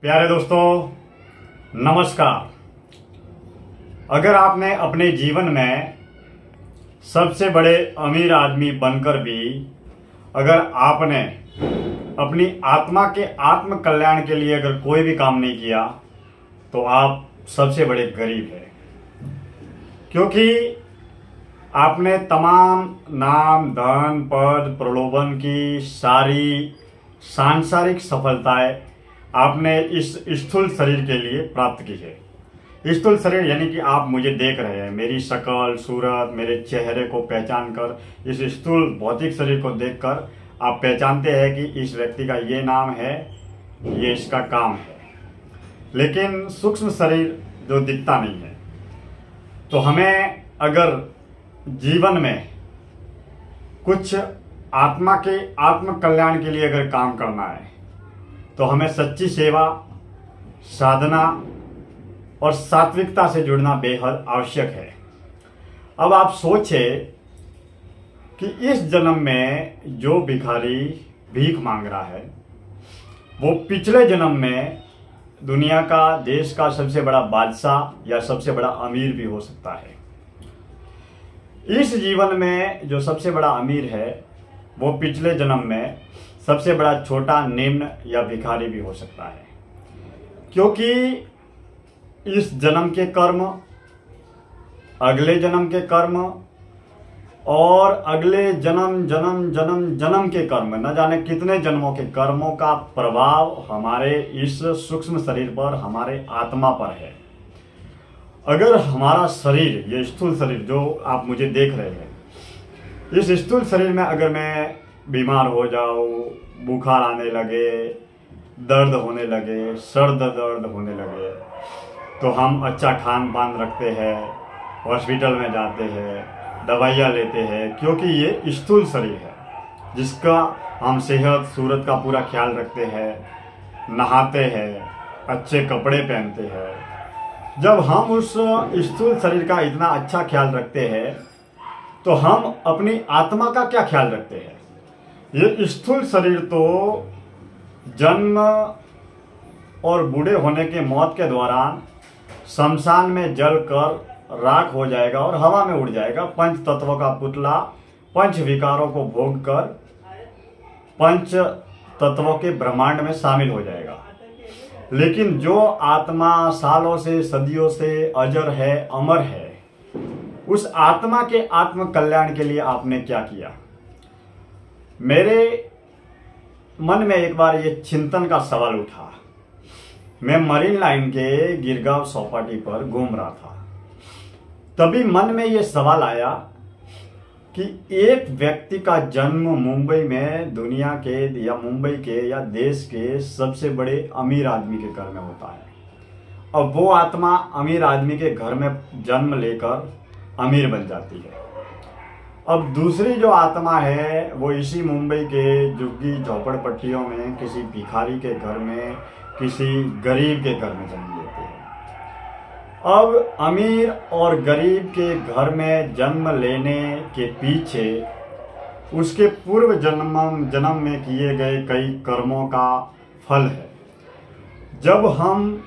प्यारे दोस्तों, नमस्कार। अगर आपने अपने जीवन में सबसे बड़े अमीर आदमी बनकर भी अगर आपने अपनी आत्मा के आत्म कल्याण के लिए अगर कोई भी काम नहीं किया तो आप सबसे बड़े गरीब हैं, क्योंकि आपने तमाम नाम, धन, पद, प्रलोभन की सारी सांसारिक सफलताएं आपने इस स्थूल शरीर के लिए प्राप्त की है। स्थूल शरीर यानी कि आप मुझे देख रहे हैं, मेरी शक्ल, सूरत, मेरे चेहरे को पहचान कर, इस स्थूल भौतिक शरीर को देखकर आप पहचानते हैं कि इस व्यक्ति का ये नाम है, ये इसका काम है। लेकिन सूक्ष्म शरीर जो दिखता नहीं है, तो हमें अगर जीवन में कुछ आत्मा के आत्म कल्याण के लिए अगर काम करना है तो हमें सच्ची सेवा, साधना और सात्विकता से जुड़ना बेहद आवश्यक है। अब आप सोचें कि इस जन्म में जो भिखारी भीख मांग रहा है वो पिछले जन्म में दुनिया का, देश का सबसे बड़ा बादशाह या सबसे बड़ा अमीर भी हो सकता है। इस जीवन में जो सबसे बड़ा अमीर है वो पिछले जन्म में सबसे बड़ा छोटा, निम्न या भिखारी भी हो सकता है, क्योंकि इस जन्म के कर्म, अगले जन्म के कर्म और अगले जन्म के कर्म, न जाने कितने जन्मों के कर्मों का प्रभाव हमारे इस सूक्ष्म शरीर पर, हमारे आत्मा पर है। अगर हमारा शरीर, ये स्थूल शरीर जो आप मुझे देख रहे हैं, इस स्थूल शरीर में अगर मैं बीमार हो जाऊं, बुखार आने लगे, दर्द होने लगे, सर दर्द होने लगे, तो हम अच्छा खान पान रखते हैं, हॉस्पिटल में जाते हैं, दवाइयाँ लेते हैं, क्योंकि ये स्थूल शरीर है जिसका हम सेहत, सूरत का पूरा ख्याल रखते हैं, नहाते हैं, अच्छे कपड़े पहनते हैं। जब हम उस स्थूल शरीर का इतना अच्छा ख्याल रखते हैं तो हम अपनी आत्मा का क्या ख्याल रखते हैं? ये स्थूल शरीर तो जन्म और बूढ़े होने के मौत के दौरान शमशान में जलकर राख हो जाएगा और हवा में उड़ जाएगा। पंच तत्वों का पुतला पंच विकारों को भोग कर पंच तत्वों के ब्रह्मांड में शामिल हो जाएगा। लेकिन जो आत्मा सालों से, सदियों से अजर है, अमर है, उस आत्मा के आत्म कल्याण के लिए आपने क्या किया? मेरे मन में एक बार ये चिंतन का सवाल उठा। मैं मरीन लाइन के गिरगांव चौपाटी पर घूम रहा था, तभी मन में ये सवाल आया कि एक व्यक्ति का जन्म मुंबई में दुनिया के या मुंबई के या देश के सबसे बड़े अमीर आदमी के घर में होता है। अब वो आत्मा अमीर आदमी के घर में जन्म लेकर अमीर बन जाती है। अब दूसरी जो आत्मा है वो इसी मुंबई के झुग्गी झोपड़पट्टियों में किसी भिखारी के घर में, किसी गरीब के घर में जन्म लेते हैं। अब अमीर और गरीब के घर में जन्म लेने के पीछे उसके पूर्व जन्म में किए गए कई कर्मों का फल है। जब हम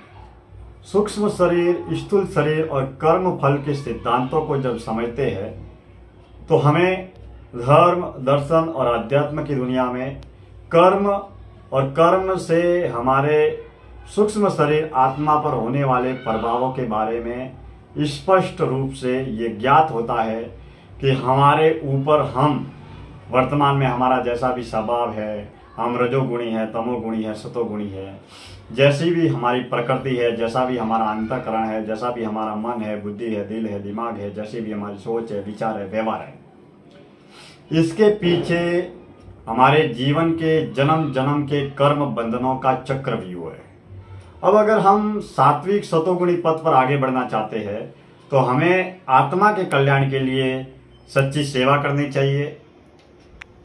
सूक्ष्म शरीर, स्थूल शरीर और कर्म फल के सिद्धांतों को जब समझते हैं तो हमें धर्म, दर्शन और अध्यात्म की दुनिया में कर्म और कर्म से हमारे सूक्ष्म शरीर आत्मा पर होने वाले प्रभावों के बारे में स्पष्ट रूप से ये ज्ञात होता है कि हमारे ऊपर, हम वर्तमान में हमारा जैसा भी स्वभाव है, हम रजोगुणी है, तमोगुणी है, सतोगुणी है, जैसी भी हमारी प्रकृति है, जैसा भी हमारा अंतःकरण है, जैसा भी हमारा मन है, बुद्धि है, दिल है, दिमाग है, जैसी भी हमारी सोच है, विचार है, व्यवहार है, इसके पीछे हमारे जीवन के जन्म जन्म के कर्म बंधनों का चक्रव्यूह है। अब अगर हम सात्विक सतोगुणी पथ पर आगे बढ़ना चाहते हैं तो हमें आत्मा के कल्याण के लिए सच्ची सेवा करनी चाहिए,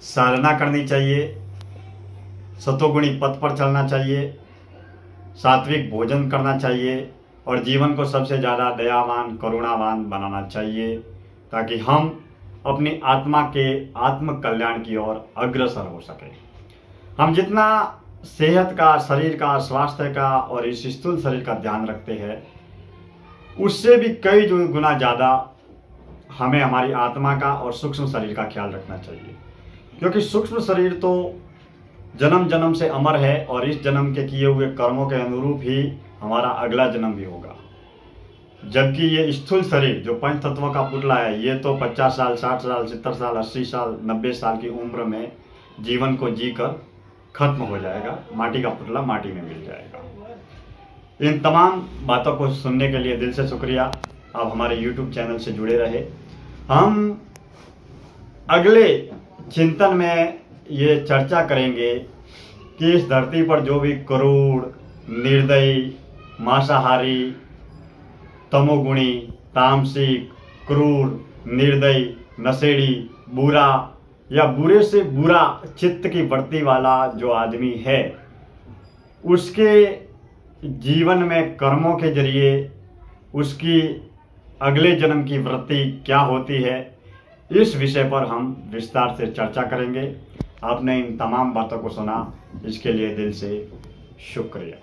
साधना करनी चाहिए, सतोगुणी पथ पर चलना चाहिए, सात्विक भोजन करना चाहिए और जीवन को सबसे ज़्यादा दयावान, करुणावान बनाना चाहिए, ताकि हम अपनी आत्मा के आत्म कल्याण की ओर अग्रसर हो सके। हम जितना सेहत का, शरीर का, स्वास्थ्य का और इस स्थूल शरीर का ध्यान रखते हैं, उससे भी कई गुना ज़्यादा हमें हमारी आत्मा का और सूक्ष्म शरीर का ख्याल रखना चाहिए। क्योंकि सूक्ष्म शरीर तो जन्म जन्म से अमर है और इस जन्म के किए हुए कर्मों के अनुरूप ही हमारा अगला जन्म भी होगा। जबकि ये स्थूल शरीर जो पंच तत्वों का पुतला है, ये तो 50 साल, 60 साल, 70 साल, 80 साल, 90 साल की उम्र में जीवन को जीकर खत्म हो जाएगा। माटी का पुतला माटी में मिल जाएगा। इन तमाम बातों को सुनने के लिए दिल से शुक्रिया। आप हमारे YouTube चैनल से जुड़े रहे। हम अगले चिंतन में ये चर्चा करेंगे कि इस धरती पर जो भी क्रूर, निर्दयी, मांसाहारी, तमोगुणी, तामसिक, क्रूर, निर्दयी, नशेड़ी, बुरा या बुरे से बुरा चित्त की वृत्ति वाला जो आदमी है, उसके जीवन में कर्मों के जरिए उसकी अगले जन्म की वृत्ति क्या होती है, इस विषय पर हम विस्तार से चर्चा करेंगे। आपने इन तमाम बातों को सुना, इसके लिए दिल से शुक्रिया।